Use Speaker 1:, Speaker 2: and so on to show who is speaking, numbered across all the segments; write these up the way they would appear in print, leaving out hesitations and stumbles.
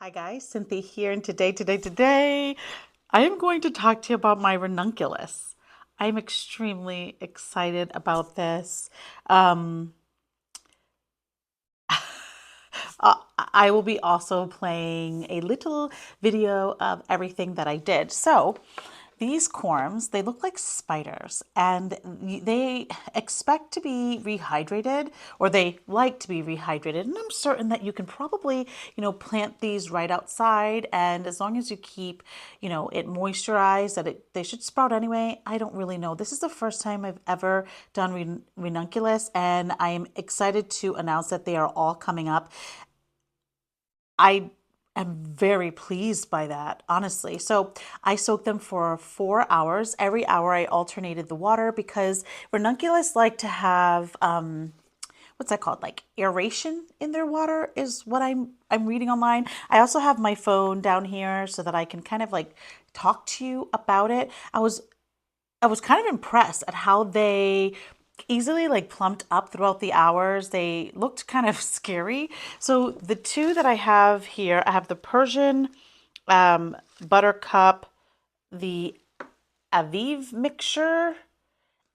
Speaker 1: Hi guys, Cynthia here, and today, I am going to talk to you about my ranunculus. I'm extremely excited about this. Um, I will be also playing a little video of everything that I did. So, these corms, they look like spiders and they expect to be rehydrated, or they like to be rehydrated. And I'm certain that you can probably, plant these right outside. And as long as you keep, it moisturized, they should sprout anyway. I don't really know. This is the first time I've ever done ranunculus, and I am excited to announce that they are all coming up. I am very pleased by that, honestly. So I soaked them for 4 hours. Every hour I alternated the water because ranunculus like to have what's that called? Like aeration in their water is what I'm reading online. I also have my phone down here so that I can kind of like talk to you about it. I was kind of impressed at how they easily like plumped up throughout the hours. They looked kind of scary. So the two that I have here, I have the Persian buttercup, the Aviv mixture,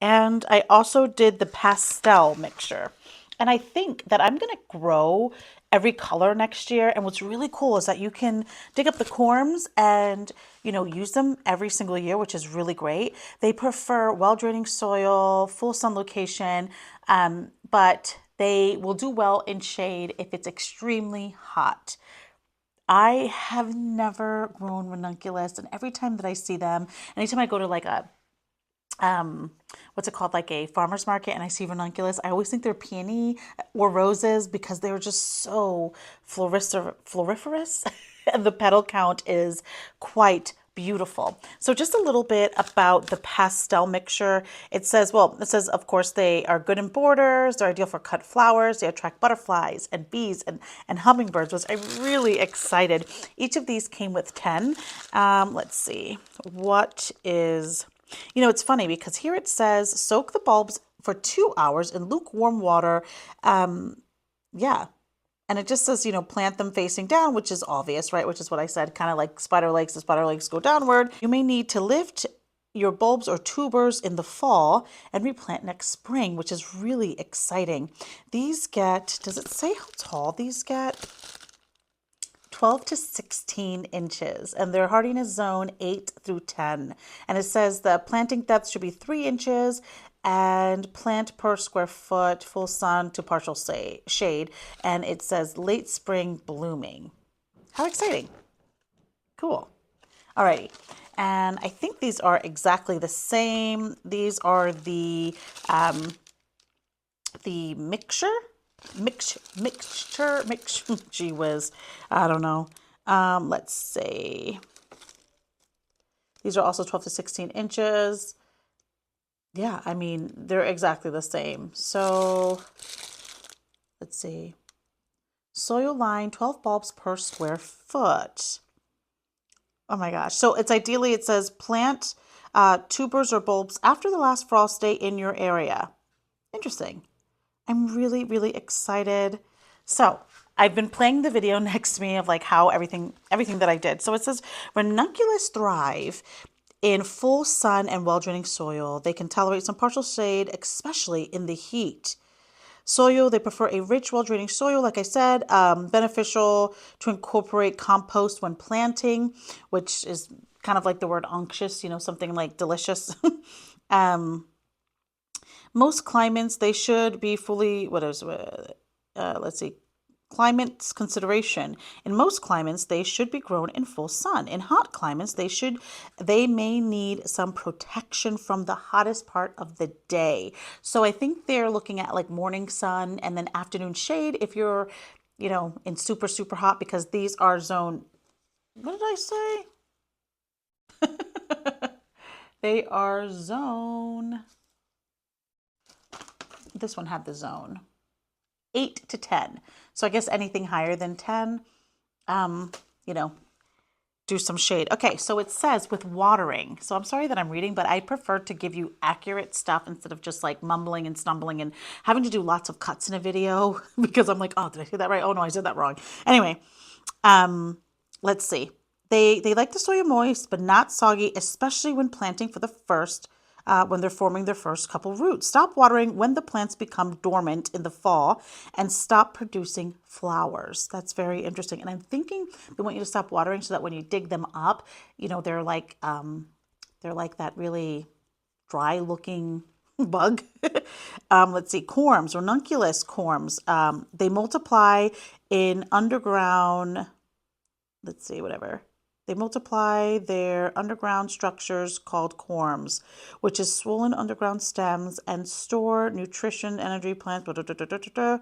Speaker 1: and I also did the pastel mixture. And I think that I'm going to grow every color next year. And what's really cool is that you can dig up the corms and, use them every single year, which is really great. They prefer well-draining soil, full sun location, but they will do well in shade if it's extremely hot. I have never grown ranunculus, and every time that I see them, anytime I go to like a what's it called, like a farmer's market, and I see ranunculus, I always think they're peony or roses because they're just so floriferous and the petal count is quite beautiful. So just a little bit about the pastel mixture. It says of course they are good in borders, they're ideal for cut flowers, they attract butterflies and bees and hummingbirds, which I'm really excited. Each of these came with 10. Let's see, what is it's funny because here it says soak the bulbs for 2 hours in lukewarm water. Yeah. And it just says, plant them facing down, which is obvious, right? Which is what I said, kind of like spider legs. The spider legs go downward. You may need to lift your bulbs or tubers in the fall and replant next spring, which is really exciting. These get, does it say how tall these get? 12 to 16 inches, and their hardiness zone 8 through 10. And it says the planting depth should be 3 inches and plant per square foot, full sun to partial shade. And it says late spring blooming. How exciting! Cool. Alrighty. And I think these are exactly the same. These are the mixture, gee whiz, I don't know. Let's see. These are also 12 to 16 inches. Yeah, I mean, they're exactly the same. So let's see. Soil line, 12 bulbs per square foot. Oh my gosh. So it says plant tubers or bulbs after the last frost day in your area. Interesting. I'm really, really excited. So I've been playing the video next to me of like how everything that I did. So it says ranunculus thrive in full sun and well-draining soil. They can tolerate some partial shade, especially in the heat. Soil, they prefer a rich, well-draining soil, like I said, beneficial to incorporate compost when planting, which is kind of like the word unctuous, something like delicious. um, Most climates, they should be fully, let's see, climate's consideration. In most climates, they should be grown in full sun. In hot climates, they may need some protection from the hottest part of the day. So I think they're looking at like morning sun and then afternoon shade if you're, in super, super hot, because these are zone, what did I say? They are zone, this one had the zone. 8 to 10. So I guess anything higher than 10, um, you know, do some shade. Okay, so it says with watering. So I'm sorry that I'm reading, but I prefer to give you accurate stuff instead of just like mumbling and stumbling and having to do lots of cuts in a video because I'm like, oh, did I say that right? Oh no, I said that wrong. Anyway, let's see. They like the soil moist, but not soggy, especially when planting for the first, when they're forming their first couple roots. Stop watering when the plants become dormant in the fall and stop producing flowers. That's very interesting. And I'm thinking they want you to stop watering so that when you dig them up, you know, they're like that really dry looking bug. Let's see, corms, ranunculus corms. They multiply in underground, let's see, whatever. They multiply their underground structures called corms, which is swollen underground stems and store nutrition, energy, plants. Blah, blah, blah, blah, blah,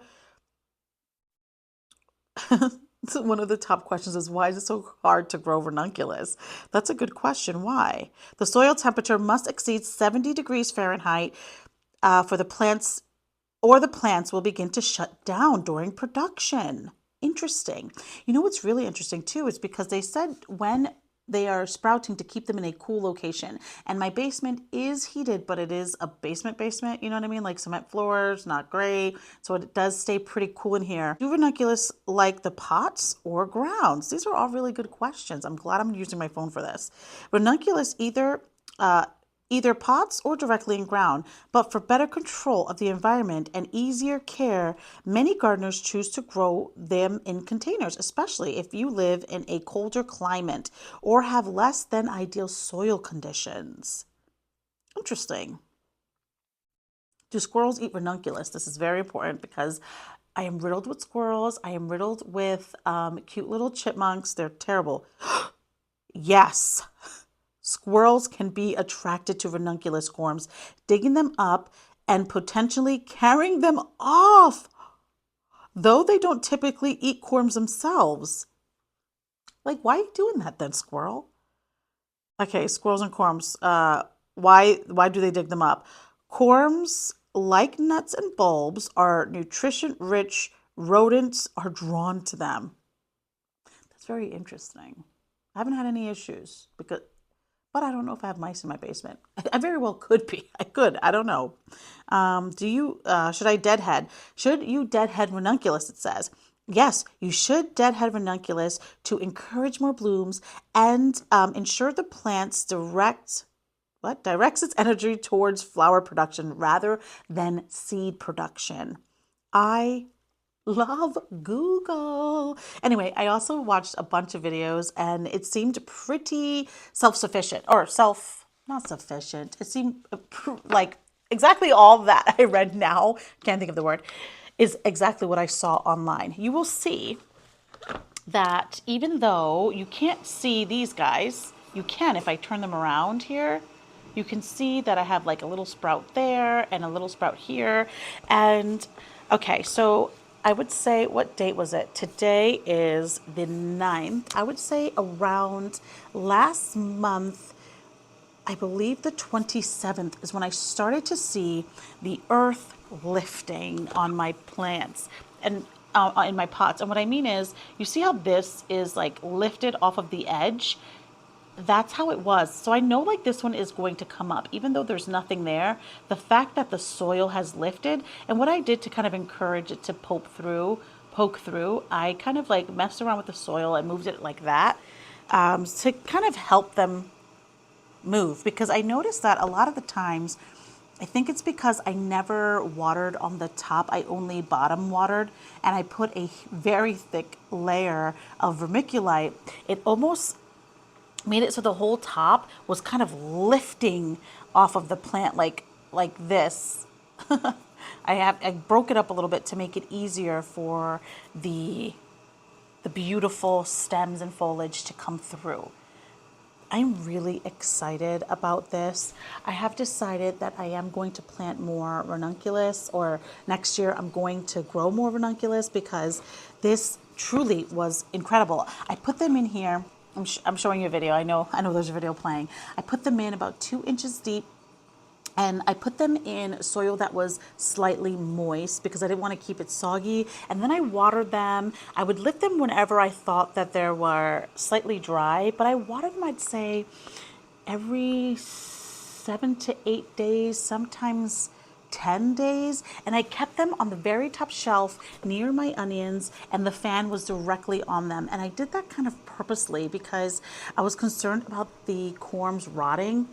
Speaker 1: blah. So one of the top questions is why is it so hard to grow ranunculus? That's a good question. Why? The soil temperature must exceed 70 degrees Fahrenheit for the plants, or the plants will begin to shut down during production. Interesting. You know what's really interesting too is because they said when they are sprouting to keep them in a cool location. And my basement is heated, but it is a basement, you know what I mean? Like cement floors, not great. So it does stay pretty cool in here. Do ranunculus like the pots or grounds? These are all really good questions. I'm glad I'm using my phone for this. Ranunculus either pots or directly in ground, but for better control of the environment and easier care, many gardeners choose to grow them in containers, especially if you live in a colder climate or have less than ideal soil conditions. Interesting. Do squirrels eat ranunculus? This is very important because I am riddled with squirrels. I am riddled with cute little chipmunks. They're terrible. Yes. Squirrels can be attracted to ranunculus corms, digging them up and potentially carrying them off, though they don't typically eat corms themselves. Like, why are you doing that then, squirrel? Okay, squirrels and corms. Why do they dig them up? Corms, like nuts and bulbs, are nutrition-rich. Rodents are drawn to them. That's very interesting. I haven't had any issues but I don't know if I have mice in my basement. I very well could be. I could. I don't know. Should I deadhead? Should you deadhead ranunculus, it says. Yes, you should deadhead ranunculus to encourage more blooms and ensure the plants directs its energy towards flower production rather than seed production. I love Google. Anyway, I also watched a bunch of videos and it seemed pretty self-sufficient or not sufficient. It seemed like exactly all that I read now, can't think of the word, is exactly what I saw online. You will see that even though you can't see these guys, you can if I turn them around here. You can see that I have like a little sprout there and a little sprout here. And okay, so I would say, what date was it? Today is the 9th. I would say around last month, I believe the 27th is when I started to see the earth lifting on my plants and in my pots. And what I mean is, you see how this is like lifted off of the edge? That's how it was. So I know like this one is going to come up, even though there's nothing there. The fact that the soil has lifted, and what I did to kind of encourage it to poke through, I kind of like messed around with the soil and moved it like that to kind of help them move, because I noticed that a lot of the times, I think it's because I never watered on the top. I only bottom watered, and I put a very thick layer of vermiculite. It almost made it so the whole top was kind of lifting off of the plant like this. I broke it up a little bit to make it easier for the beautiful stems and foliage to come through. I'm really excited about this. I have decided that I am going to plant more ranunculus, or next year I'm going to grow more ranunculus, because this truly was incredible. I put them in here. I'm showing you a video. I know there's a video playing. I put them in about 2 inches deep, and I put them in soil that was slightly moist because I didn't want to keep it soggy. And then I watered them. I would lift them whenever I thought that they were slightly dry, but I watered them, I'd say, every 7 to 8 days, sometimes 10 days, and I kept them on the very top shelf near my onions, and the fan was directly on them. And I did that kind of purposely because I was concerned about the corms rotting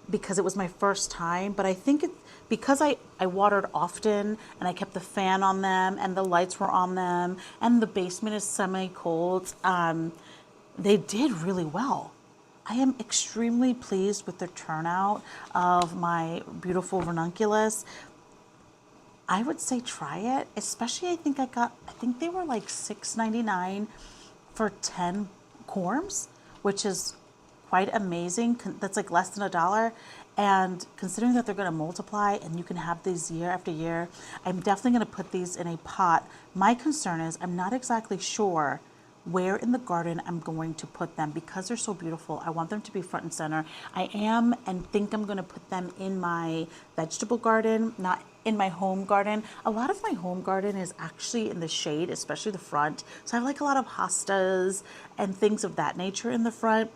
Speaker 1: because it was my first time. But I think it because I watered often and I kept the fan on them and the lights were on them and the basement is semi-cold, they did really well. I am extremely pleased with the turnout of my beautiful ranunculus. I would say try it, especially I think they were like $6.99 for 10 corms, which is quite amazing. That's like less than $1. And considering that they're going to multiply and you can have these year after year, I'm definitely going to put these in a pot. My concern is I'm not exactly sure where in the garden I'm going to put them because they're so beautiful. I want them to be front and center. I am and think I'm going to put them in my vegetable garden, not in my home garden. A lot of my home garden is actually in the shade, especially the front. So I have like a lot of hostas and things of that nature in the front.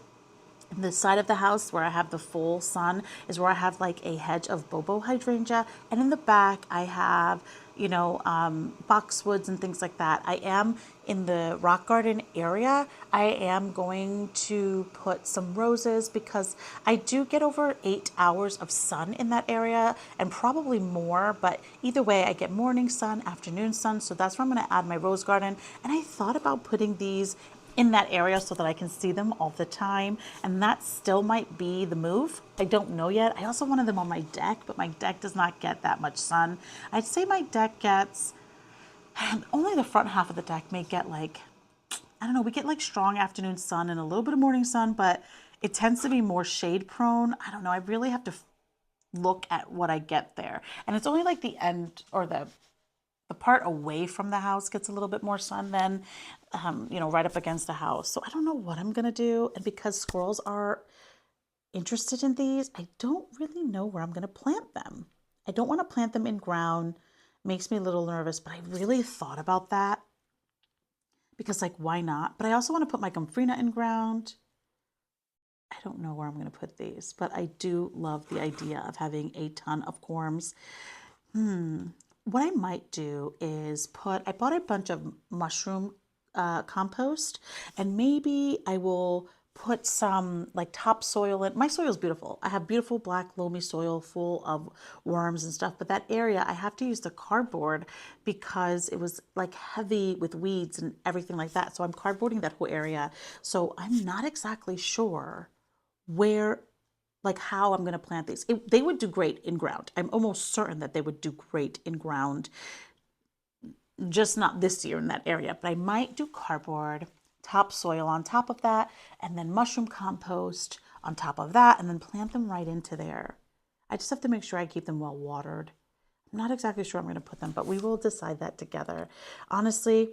Speaker 1: The side of the house where I have the full sun is where I have like a hedge of bobo hydrangea, and in the back I have, boxwoods and things like that. I am in the rock garden area. I am going to put some roses because I do get over 8 hours of sun in that area and probably more, but either way I get morning sun, afternoon sun, so that's where I'm going to add my rose garden. And I thought about putting these in that area so that I can see them all the time. And that still might be the move. I don't know yet. I also wanted them on my deck, but my deck does not get that much sun. I'd say my deck gets, only the front half of the deck may get like, I don't know, we get like strong afternoon sun and a little bit of morning sun, but it tends to be more shade prone. I don't know. I really have to look at what I get there. And it's only like the end or the part away from the house gets a little bit more sun than, right up against the house. So I don't know what I'm going to do. And because squirrels are interested in these, I don't really know where I'm going to plant them. I don't want to plant them in ground. Makes me a little nervous, but I really thought about that because like, why not? But I also want to put my gomphrena in ground. I don't know where I'm going to put these, but I do love the idea of having a ton of corms. What I might do is I bought a bunch of mushroom compost, and maybe I will put some like topsoil in. My soil is beautiful. I have beautiful black loamy soil full of worms and stuff, but that area I have to use the cardboard because it was like heavy with weeds and everything like that. So I'm cardboarding that whole area. So I'm not exactly sure where like how I'm going to plant these. They would do great in ground. I'm almost certain that they would do great in ground, just not this year in that area. But I might do cardboard, topsoil on top of that, and then mushroom compost on top of that, and then plant them right into there. I just have to make sure I keep them well watered. I'm not exactly sure I'm going to put them, but we will decide that together. Honestly,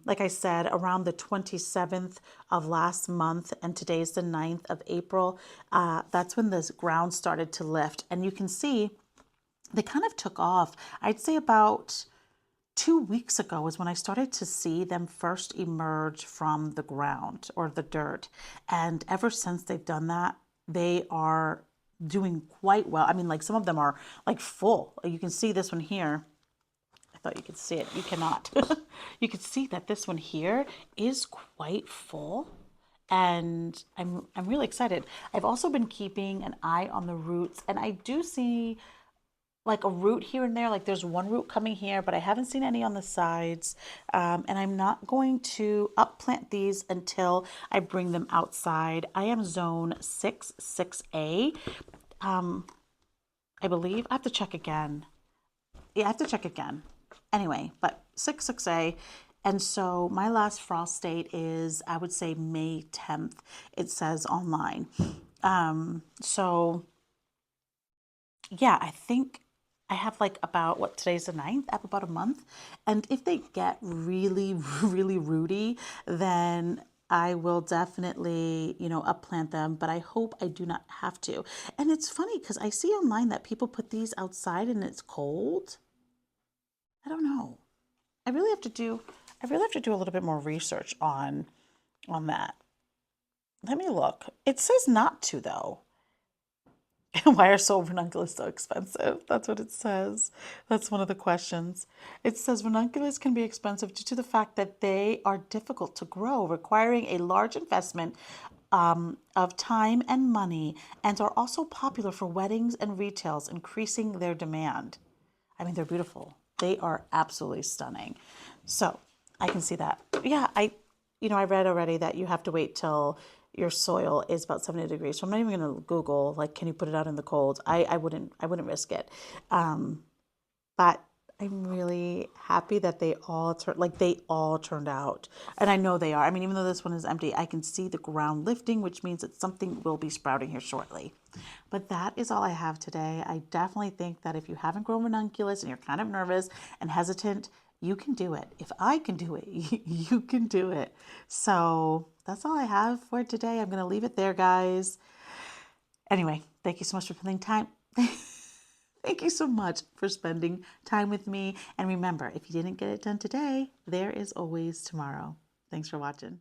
Speaker 1: like I said, around the 27th of last month, and today's the 9th of April, that's when the ground started to lift. And you can see they kind of took off. I'd say about 2 weeks ago is when I started to see them first emerge from the ground or the dirt. And ever since they've done that, they are doing quite well. I mean, like some of them are like full. You can see this one here. I thought you could see it. You cannot. You can see that this one here is quite full. And I'm really excited. I've also been keeping an eye on the roots, and I do see like a root here and there. Like there's one root coming here, but I haven't seen any on the sides. And I'm not going to upplant these until I bring them outside. I am zone 6A. I believe. I have to check again. Yeah, I have to check again. Anyway, but 6A. And so my last frost date is, I would say, May 10th, it says online. So yeah, I think I have like about, today's the 9th, I have about a month. And if they get really, really rooty, then I will definitely, upplant them, but I hope I do not have to. And it's funny because I see online that people put these outside and it's cold. I don't know. I really have to do a little bit more research on that. Let me look. It says not to though. Why are soul ranunculus so expensive? That's what it says. That's one of the questions. It says ranunculus can be expensive due to the fact that they are difficult to grow, requiring a large investment of time and money, and are also popular for weddings and retails, increasing their demand. I mean, they're beautiful. They are absolutely stunning. So I can see that. Yeah, I read already that you have to wait till your soil is about 70 degrees. So I'm not even going to Google, like, can you put it out in the cold? I wouldn't risk it. But I'm really happy that they all turned out. And I know they are. I mean, even though this one is empty, I can see the ground lifting, which means that something will be sprouting here shortly. But that is all I have today. I definitely think that if you haven't grown ranunculus and you're kind of nervous and hesitant, you can do it. If I can do it, you can do it. So that's all I have for today. I'm going to leave it there, guys. Anyway, thank you so much for spending time. Thank you so much for spending time with me. And remember, if you didn't get it done today, there is always tomorrow. Thanks for watching.